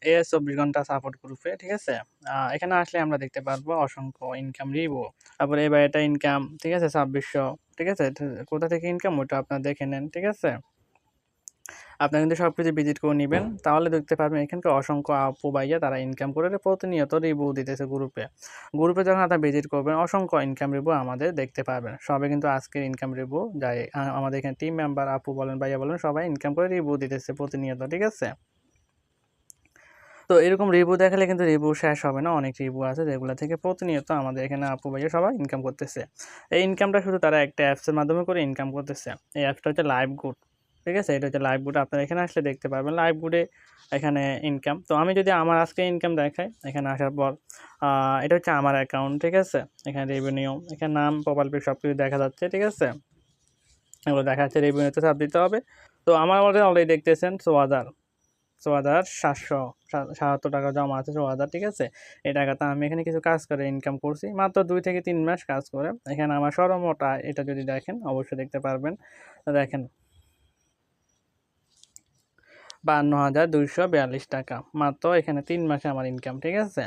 As 24 ঘন্টা support গ্রুপে, ঠিক আছে? এখানে আসলে আমরা দেখতে পারবো অসংখ্য ইনকাম রিভিউ। তারপরে এবার এটা ইনকাম, ঠিক আছে? 2600, ঠিক আছে? কোথা থেকে ইনকাম ওটা আপনারা দেখে নেন, ঠিক আছে? আপনারা কিন্তু সবকিছু ভিজিট করে নিবেন, তাহলে দেখতে পারবেন এখানকার অসংখ্য আপু ভাইয়া তারা ইনকাম করে প্রতিনিয়ত রিভিউ দিতেছে গ্রুপে। গ্রুপে যখন আপনারা ভিজিট করবেন অসংখ্য ইনকাম রিভিউ আমাদের দেখতে পারবেন। সবাই কিন্তু আজকের ইনকাম রিভিউ যাই আমাদের এখানে টিম মেম্বার আপু বলেন ভাইয়া বলেন সবাই ইনকাম করে রিভিউ দিতেছে প্রতিনিয়ত, ঠিক আছে? তো এরকম রিভিউ দেখালে কিন্তু রিভিউ শেষ হবে না, অনেক রিভিউ আছে যেগুলো থেকে প্রতিনিয়ত আমাদের এখানে আপু ভাইয়া সবাই ইনকাম করতেছে। এই ইনকামটা শুধু তারা একটা অ্যাপসের মাধ্যমে করে ইনকাম করতেছে। এই অ্যাপসটা হচ্ছে লাইভ গুড, ঠিক আছে? এটা হচ্ছে লাইভ গুড, আপনারা এখানে আসলে দেখতে পারবেন লাইভ গুডে এখানে ইনকাম। তো আমি যদি আমার আজকে ইনকাম দেখাই এখানে আসার পর, এটা হচ্ছে আমার অ্যাকাউন্ট, ঠিক আছে? এখানে রেভিনিউ, এখানে নাম প্রোফাইল পিক সব কিছু দেখা যাচ্ছে, ঠিক আছে? এগুলো দেখা যাচ্ছে, রেভিনিউতে চাপ দিতে হবে। তো আমার অলরেডি দেখতেছেন 14,777 টাকা জমা আছে, 14,000, ঠিক আছে? এই টাকাটা আমি এখানে কিছু কাজ করে ইনকাম করছি মাত্র 2 থেকে 3 মাস কাজ করে। এখানে আমার সর্বমোট আয় এটা যদি দেখেন অবশ্যই দেখতে পারবেন। দেখেন 52,242 টাকা মাত্র এখানে 3 মাসে আমার ইনকাম, ঠিক আছে?